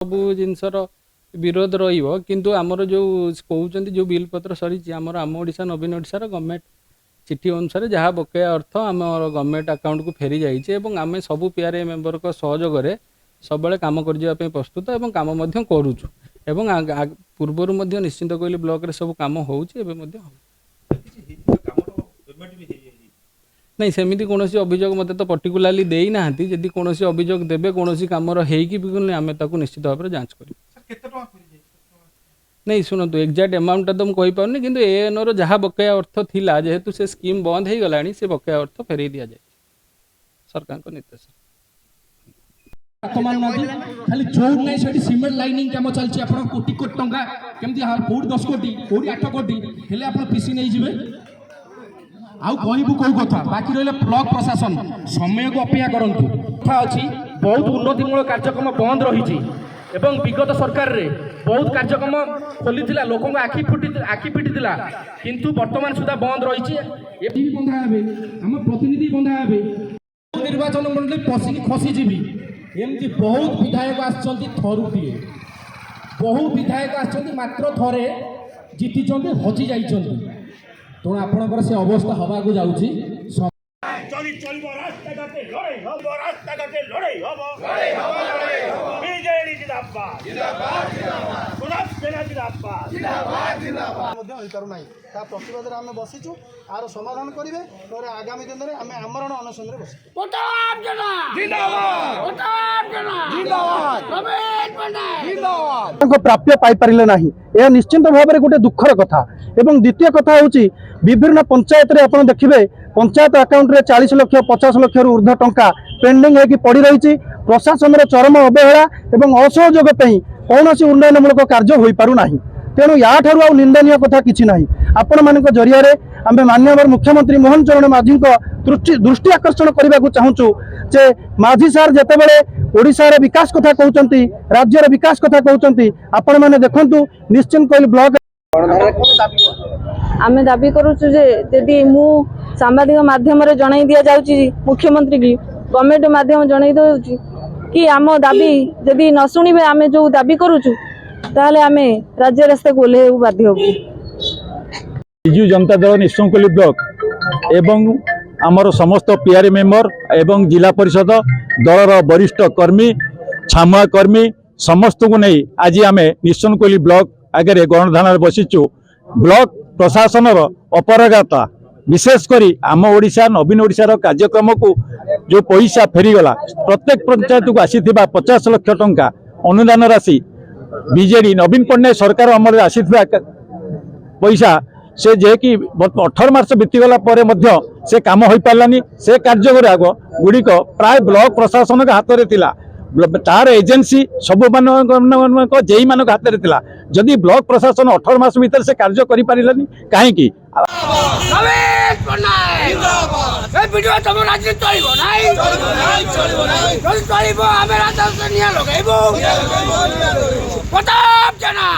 ସବୁ ଜିନିଷର ବିରୋଧ ରହିବ କିନ୍ତୁ ଆମର ଯେଉଁ କହୁଛନ୍ତି ଯେଉଁ ବିଲ୍ ପତ୍ର ସରିଛି ଆମର ଆମ ଓଡ଼ିଶା ନବୀନ ଓଡ଼ିଶାର ଗଭର୍ଣ୍ଣମେଣ୍ଟ ଚିଠି ଅନୁସାରେ ଯାହା ବକେୟା ଅର୍ଥ ଆମର ଗଭର୍ଣ୍ଣମେଣ୍ଟ ଆକାଉଣ୍ଟକୁ ଫେରି ଯାଇଛି ଏବଂ ଆମେ ସବୁ ପିଆର୍ଏ ମେମ୍ବରଙ୍କ ସହଯୋଗରେ ସବୁବେଳେ କାମ କରିଯିବା ପାଇଁ ପ୍ରସ୍ତୁତ ଏବଂ କାମ ମଧ୍ୟ କରୁଛୁ ଏବଂ ପୂର୍ବରୁ ମଧ୍ୟ ନିଶ୍ଚିନ୍ତ କହିଲି ବ୍ଲକରେ ସବୁ କାମ ହେଉଛି ଏବେ ମଧ୍ୟ ହେବ। नहीं सेमती कौन अभियोग मत तो पर्टिकुलाली देना जदि कौन अभियोग देवे कौन कमर होमें निश्चित भाव में जांच कर नहीं शुणु एक्जाक्ट अमाउंटा तो मुझे पार्नी कि एएनओ जहाँ बकेया अर्थ थिला जेहेतु से स्कीम बंद हो गला से बकेया अर्थ फेर दि जाए सरकार निर्देश खाली चौड़ नहीं सीमेंट लाइनिंग काम चलती कोटी कोटी टंका केमती कोटी 10 कोटी कोटी 8 कोटी हेले आप पीसी नहीं जीवे आउ कहबू कौ कथा बाकी रही ब्लॉक प्रशासन समय को अपेक्षा करूँ कथा अच्छी बहुत उन्नतिमूलक कार्यक्रम बंद रही एवं विगत सरकार रे बहुत कार्यक्रम खोली लोक आखि फिटी किंतु वर्तमान सुधा बंद रही बंधा हे आम प्रतिनिधि बंधा हे निर्वाचन मंडली पशिकी खसीजी एमती बहुत विधायक आसुए बहुत विधायक आत्र थरे जीति हजि जाइछन्ति तेणु आपणकर से अवस्था हवा को जाऊँगी प्रतिवाद आम बसीचु आर समाधान करेंगे आगामी दिन में आम आमरण अनशन प्राप्य पाइपर ना यह निश्चिंत भाव में गोटे दुखर कथा एवं द्वितीय कथा हूँ विभिन्न पंचायत रे आपन देखिबे पंचायत अकाउंट रे 40 लाख 50 लाख रु ऊर्ध्व टंका पेंडिंग है कि पड़ी रही प्रशासन चरम अवहेला एवं असहयोग कौन उन्नयनमूलक कार्य हो पारु नाही तेणु या ठारू आ निंदनीय कथा किछि नाही आपण मानक जरिया रे आमे माननीय मुख्यमंत्री मोहन चरण माझी दृष्टि आकर्षण करने को चाहूँ जे माझी सार जितेबाला ओडिशा रे विकास कथा कहते राज्यर विकास कथा कहते आपण मैंने देखु निश्चिंत कोइल ब्लॉक आमे दाबी करूछु जे यदि मु सांबादिक माध्यम रे जणाई दिया जाउची मुख्यमंत्री की गवर्नमेंट माध्यम जणाई दउची कि आम दाबी यदि न सुनिबे आमे जो दाबी करूछु ताले आमे राज्य रास्ता को ओले बाध्य होबु। बिजु जनता दल निशंकोली ब्लॉक एवं आमर समस्त पीआरए मेंबर एवं जिला परिषद दलर वरिष्ठ कर्मी छामुआ कर्मी समस्त को नहीं आज आम निशंकोली ब्लॉक आगे गणधान बसीचु ब्लॉक प्रशासन अपरागता विशेषकर आम ओडिशा नवीन ओडिशार कार्यक्रम को जो पैसा फेरीगला प्रत्येक पंचायत को आसी 50 लाख टंका अनुदान राशि बीजेडी नवीन पट्टनायक सरकार अमल आसी पैसा से जे कि 18 मार्च बीतीगला से काम हो पारानी से कार्य गुड़िक प्राय ब्लॉक प्रशासन के हाथ में तार एजेंसी सब मान जेई मान हाथ में जदि ब्लॉक प्रशासन 18 मास भीतर से कार्य कर पारानी कहीं प्रताप जना